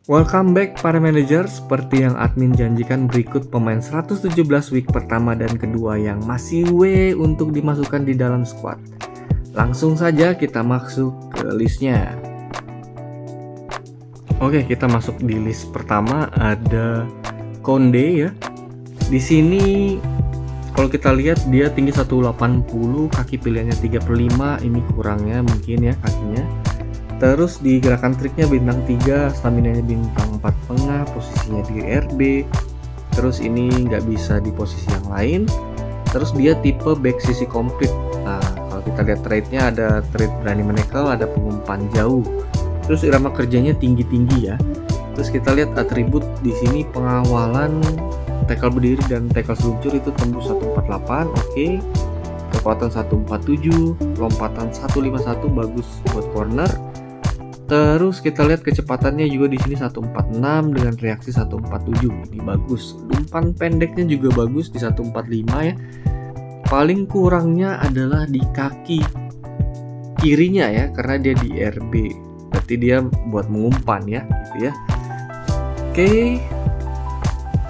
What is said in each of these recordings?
Welcome back para manajer. Seperti yang admin janjikan, berikut pemain 117 week pertama dan kedua yang masih W untuk dimasukkan di dalam squad. Langsung saja kita masuk ke listnya. Oke, kita masuk di list pertama, ada Konde ya. Di sini kalau kita lihat dia tinggi 180, kaki pilihannya 3/5, ini kurangnya mungkin ya kakinya. Terus di gerakan triknya bintang 3, staminanya bintang 4,5, posisinya di RB. Terus ini nggak bisa di posisi yang lain. Terus dia tipe back sisi komplit. Nah, kalau kita lihat trade-nya ada trade berani menekel, ada pengumpan jauh. Terus irama kerjanya tinggi-tinggi ya. Terus kita lihat atribut di sini, pengawalan, tackle berdiri dan tackle seluncur itu tembus 148, oke. Kekuatan 147, lompatan 151 bagus buat corner. Terus kita lihat kecepatannya juga di sini 146 dengan reaksi 147. Ini bagus. Umpan pendeknya juga bagus di 145 ya. Paling kurangnya adalah di kaki kirinya ya, karena dia di RB. Berarti dia buat mengumpan ya, gitu ya. Oke.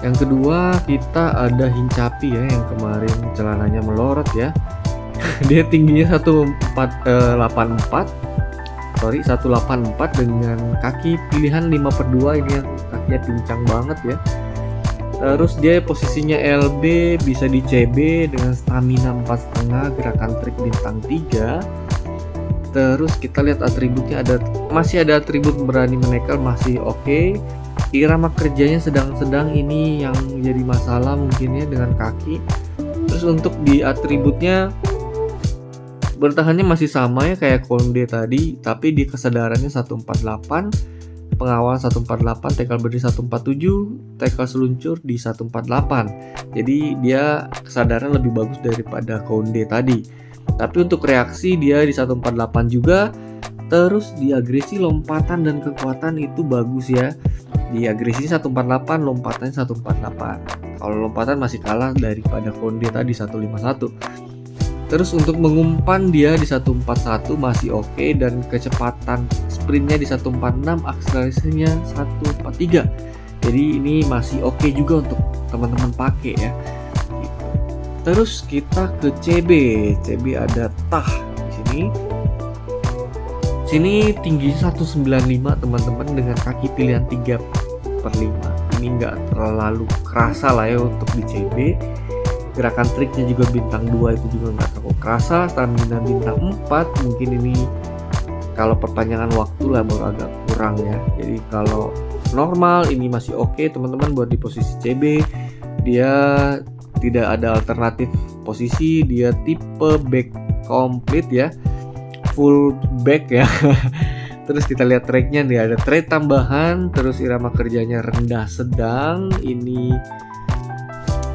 Yang kedua kita ada Hincapi ya, yang kemarin celananya melorot ya. Dia tingginya 184 dengan kaki pilihan 5/2, ini yang kakinya pincang banget ya. Terus dia posisinya LB, bisa di CB dengan stamina 4,5, gerakan trik bintang 3. Terus kita lihat atributnya, masih ada atribut berani menekel, masih oke. Irama kerjanya sedang-sedang, ini yang jadi masalah mungkin ya dengan kaki. Terus untuk di atributnya bertahannya masih sama ya kayak Konde tadi, tapi di kesadarannya 148, pengawal 148, tackle berdiri 147, tackle seluncur di 148. Jadi dia kesadaran lebih bagus daripada Konde tadi. Tapi untuk reaksi dia di 148 juga. Terus di agresi, lompatan dan kekuatan itu bagus ya. Di agresi 148, lompatannya 148. Kalau lompatan masih kalah daripada Konde tadi 151. Terus untuk mengumpan dia di 141 masih oke, dan kecepatan sprintnya di 146, akselerasinya 143. Jadi ini masih oke juga untuk teman-teman pakai ya. Gitu. Terus kita ke CB. CB ada Tah di sini. Sini tingginya 195 teman-teman dengan kaki pilihan 3/5. Ini nggak terlalu kerasa lah ya untuk di CB. Gerakan triknya juga bintang 2, itu juga nggak terlalu kerasa. Stamina bintang 4, mungkin ini kalau perpanjangan waktu lah baru agak kurang ya. Jadi kalau normal ini masih oke teman-teman buat di posisi CB. Dia tidak ada alternatif posisi, dia tipe back komplit ya, full back ya. Terus kita lihat tracknya, dia ada trade tambahan. Terus irama kerjanya rendah sedang, ini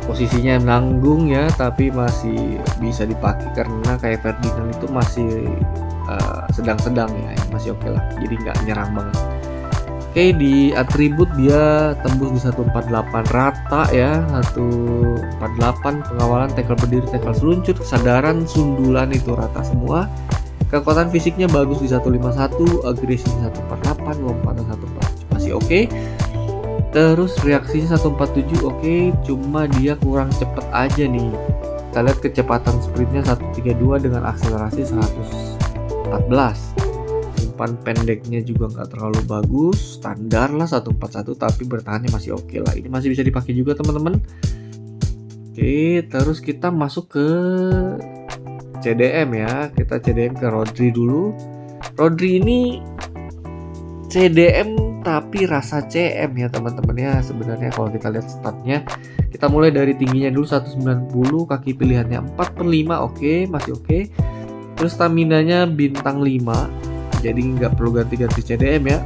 posisinya nanggung ya, tapi masih bisa dipakai karena kayak Ferdinand itu masih sedang-sedang ya, masih oke lah, jadi nggak nyerang banget. Oke, di atribut dia tembus di 148 rata ya, 148, pengawalan, tackle berdiri, tackle seluncur, kesadaran, sundulan itu rata semua. Kekuatan fisiknya bagus di 151, agresi 148, lompatan 147 masih oke. Terus reaksinya 147 oke, cuma dia kurang cepet aja nih. Kita lihat kecepatan sprintnya 132 dengan akselerasi 114. Umpan pendeknya juga nggak terlalu bagus, standar lah 141, tapi bertahannya masih oke lah. Ini masih bisa dipakai juga teman-teman. Oke, terus kita masuk ke CDM ya. Kita CDM ke Rodri dulu. Rodri ini CDM tapi rasa CM ya teman-teman ya. Sebenarnya kalau kita lihat statnya, kita mulai dari tingginya dulu 190, kaki pilihannya 4/5 oke, masih oke. Terus staminanya bintang 5, jadi nggak perlu ganti-ganti CDM ya.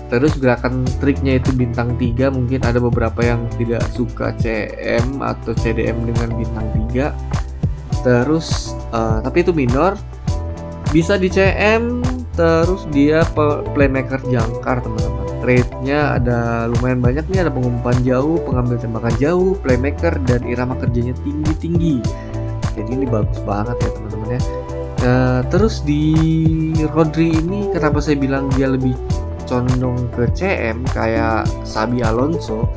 Terus gerakan triknya itu bintang 3, mungkin ada beberapa yang tidak suka CM atau CDM dengan bintang 3. Terus tapi itu minor, bisa di CM. Terus dia playmaker jangkar teman-teman. Trade-nya ada lumayan banyak nih, ada pengumpan jauh, pengambil tembakan jauh, playmaker, dan irama kerjanya tinggi-tinggi. Jadi ini bagus banget ya teman-teman ya. Terus di Rodri ini kenapa saya bilang dia lebih condong ke CM kayak Xabi Alonso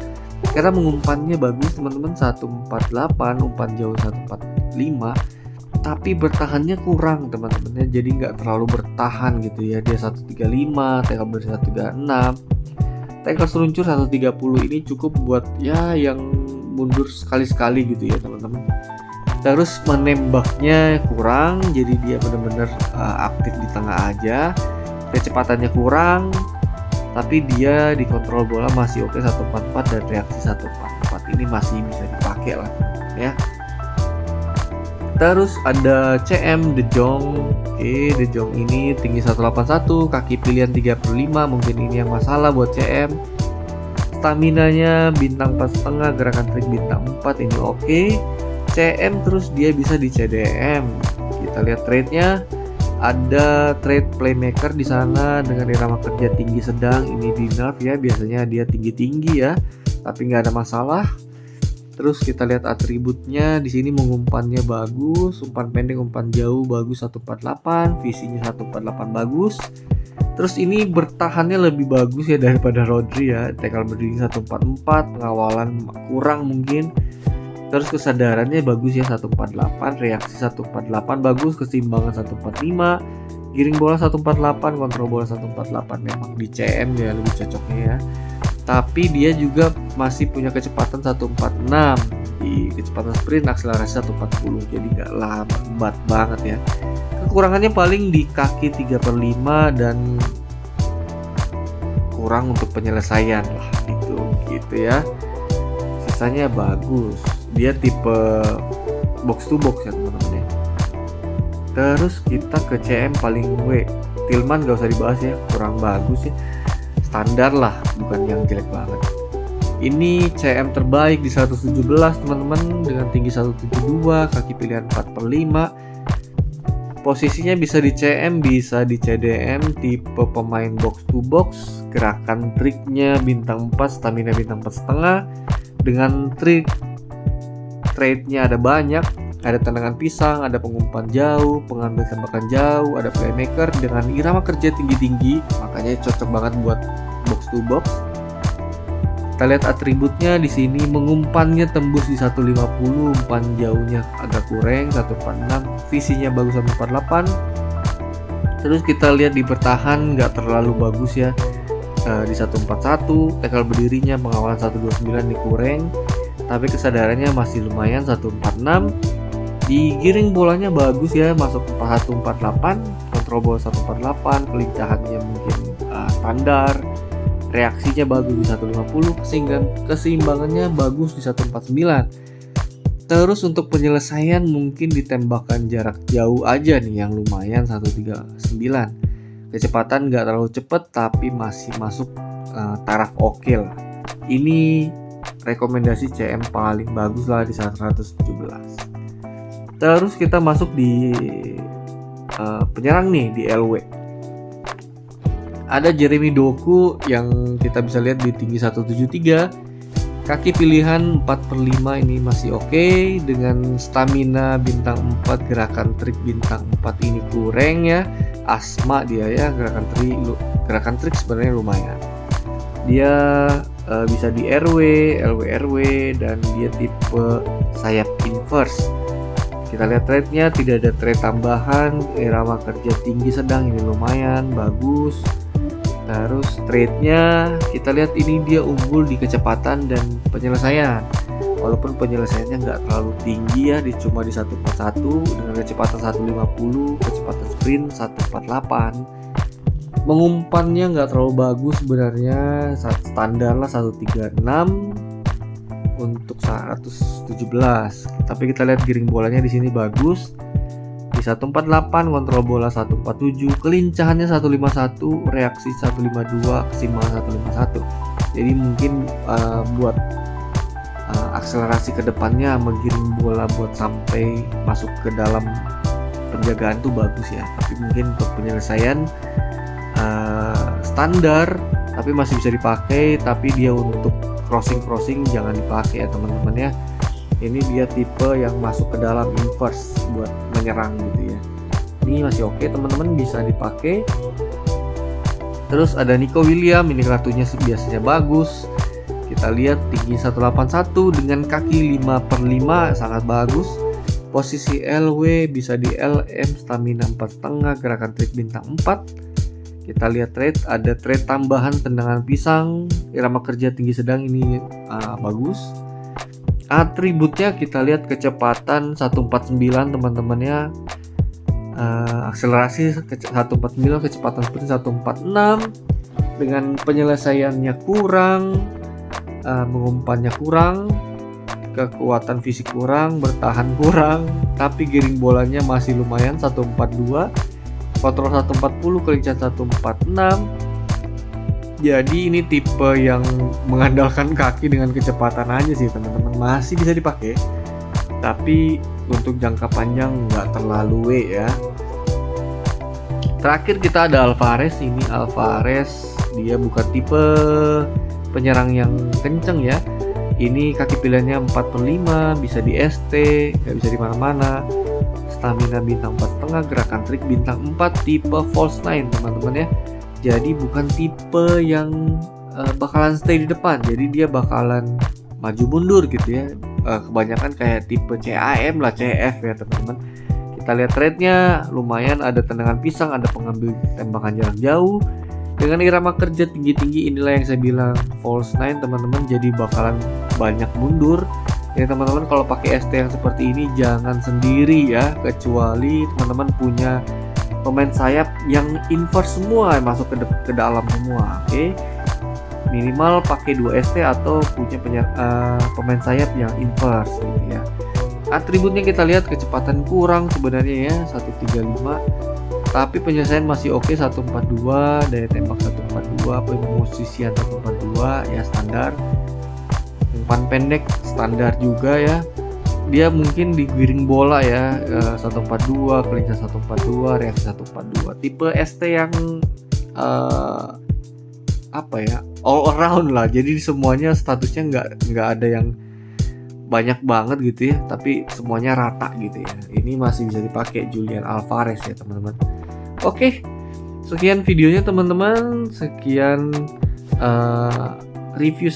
karena mengumpannya bagus teman-teman, 148, umpan jauh 145, tapi bertahannya kurang teman-teman ya, jadi nggak terlalu bertahan gitu ya. Dia 135, tackle berdiri 136, tackle seluncur 130. Ini cukup buat ya yang mundur sekali-sekali gitu ya teman-teman. Terus menembaknya kurang, jadi dia benar-benar aktif di tengah aja. Kecepatannya kurang, tapi dia dikontrol bola masih oke, 144 dan reaksi 144 ini masih bisa dipakai lah ya. Terus ada CM De Jong. Oke, De Jong ini tinggi 181, kaki pilihan 3/5, mungkin ini yang masalah buat CM. Staminanya bintang 4,5, gerakan trik bintang 4, ini oke. CM terus dia bisa di CDM. Kita lihat trade-nya. Ada trade playmaker di sana dengan irama kerja tinggi sedang, ini di nerf ya, biasanya dia tinggi-tinggi ya, tapi nggak ada masalah. Terus kita lihat atributnya di sini, mengumpannya bagus, umpan pendek, umpan jauh bagus 148, visinya 148 bagus. Terus ini bertahannya lebih bagus ya daripada Rodri ya, tackle berdiri 144, pengawalan kurang mungkin. Terus kesadarannya bagus ya 148, reaksi 148 bagus, keseimbangan 145, giring bola 148, kontrol bola 148. Memang di CM ya lebih cocoknya ya. Tapi dia juga masih punya kecepatan 146, di kecepatan sprint akselerasi 140, jadi nggak lambat banget ya. Kekurangannya paling di kaki 3/5 dan kurang untuk penyelesaian lah gitu ya. Sisanya bagus. Dia tipe box to box ya teman-teman ya. Terus kita ke CM paling W. Tillman gak usah dibahas ya, kurang bagus ya. Standar lah, bukan yang jelek banget. Ini CM terbaik di 117 teman-teman, dengan tinggi 172, kaki pilihan 4/5. Posisinya bisa di CM, bisa di CDM, tipe pemain box to box. Gerakan triknya bintang 4, stamina bintang 4,5. Dengan trik trade-nya ada banyak, ada tendangan pisang, ada pengumpan jauh, pengambil tembakan jauh, ada playmaker dengan irama kerja tinggi-tinggi, makanya cocok banget buat box to box. Kita lihat atributnya di sini, mengumpannya tembus di 150, umpan jauhnya agak kurang 146, visinya bagus 148. Terus kita lihat di bertahan nggak terlalu bagus ya, di 141, tackle berdirinya pengawalan 129 ini kurang, tapi kesadarannya masih lumayan 146. Digiring bolanya bagus ya, masuk 148, kontrol bola 148, kelincahannya mungkin standar, reaksinya bagus di 150, keseimbangannya bagus di 149. Terus untuk penyelesaian mungkin ditembakkan jarak jauh aja nih yang lumayan 139. Kecepatan nggak terlalu cepat tapi masih masuk taraf oke lah. Ini rekomendasi CM paling bagus lah di 117. Terus kita masuk di penyerang nih, di LW. Ada Jeremy Doku yang kita bisa lihat di tinggi 173, kaki pilihan 4/5 ini masih oke, dengan stamina bintang 4, gerakan trik bintang 4 ini kurang ya. Asma dia ya, gerakan trik sebenarnya lumayan. Dia bisa di RW, LW, dan dia tipe sayap inverse. Kita lihat trade-nya, tidak ada trade tambahan, irama kerja tinggi sedang ini lumayan bagus. Terus trade-nya kita lihat ini dia unggul di kecepatan dan penyelesaian. Walaupun penyelesaiannya nggak terlalu tinggi ya, cuma di 141 dengan kecepatan 150, kecepatan sprint 148. Mengumpannya nggak terlalu bagus sebenarnya, standar lah 136 untuk 117. Tapi kita lihat giring bolanya di sini bagus. Di 148, kontrol bola 147, kelincahannya 151, reaksi 152, keseimbangan 151. Jadi mungkin buat akselerasi ke depannya menggiring bola buat sampai masuk ke dalam penjagaan tuh bagus ya. Tapi mungkin untuk penyelesaian standar tapi masih bisa dipakai, tapi dia untuk crossing jangan dipakai ya teman-teman ya. Ini dia tipe yang masuk ke dalam inverse buat menyerang gitu ya. Ini masih oke teman-teman, bisa dipakai. Terus ada Nico William, ini kartunya biasanya bagus. Kita lihat tinggi 181 dengan kaki 5/5, sangat bagus. Posisi LW bisa di LM, stamina 4,5, gerakan trik bintang 4. Kita lihat trade, ada trade tambahan tendangan pisang, irama kerja tinggi sedang, ini bagus. Atributnya kita lihat kecepatan 149 teman-teman ya. Akselerasi 149, kecepatan sprint 146. Dengan penyelesaiannya kurang, mengumpannya kurang, kekuatan fisik kurang, bertahan kurang, tapi giring bolanya masih lumayan 142, kontrol 140, kelincahan 146. Jadi ini tipe yang mengandalkan kaki dengan kecepatan aja sih teman-teman, masih bisa dipakai, tapi untuk jangka panjang nggak terlalu ya. Terakhir kita ada Alvarez. Ini Alvarez dia bukan tipe penyerang yang kenceng ya. Ini kaki pilihannya 4/5, bisa di ST, nggak bisa di mana-mana. Stamina bintang 4,5, gerakan trik bintang 4, tipe false 9 teman-teman ya. Jadi bukan tipe yang bakalan stay di depan, jadi dia bakalan maju mundur gitu ya. Kebanyakan kayak tipe CAM lah, CF ya teman-teman. Kita lihat trade-nya lumayan, ada tendangan pisang, ada pengambil tembakan jarak jauh. Dengan irama kerja tinggi-tinggi, inilah yang saya bilang false 9 teman-teman, jadi bakalan banyak mundur. Ya teman-teman, kalau pakai ST yang seperti ini jangan sendiri ya, kecuali teman-teman punya pemain sayap yang inverse semua, masuk ke dalam semua. Oke. Minimal pakai 2 ST atau punya pemain sayap yang inverse gitu ya. Atributnya kita lihat kecepatan kurang sebenarnya ya, 135. Tapi penyelesaian masih oke, 142, daya tembak 142, pemosisian 142 ya standar. Umpan pendek standar juga ya. Dia mungkin digiring bola ya, 142, kelincahan 142, reaksi 142. Tipe ST yang all around lah. Jadi semuanya statusnya nggak ada yang banyak banget gitu ya, tapi semuanya rata gitu ya. Ini masih bisa dipakai Julian Alvarez ya teman-teman. Oke, sekian videonya teman-teman. Sekian review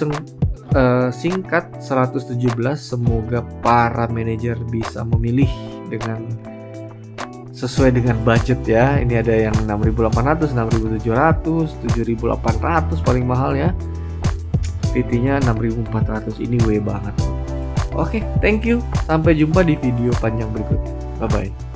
singkat 117. Semoga para manajer bisa memilih sesuai dengan budget ya. Ini ada yang 6.800, 6.700, 7.800 paling mahal ya. PT-nya 6.400, ini way banget. Oke, thank you. Sampai jumpa di video panjang berikutnya. Bye bye.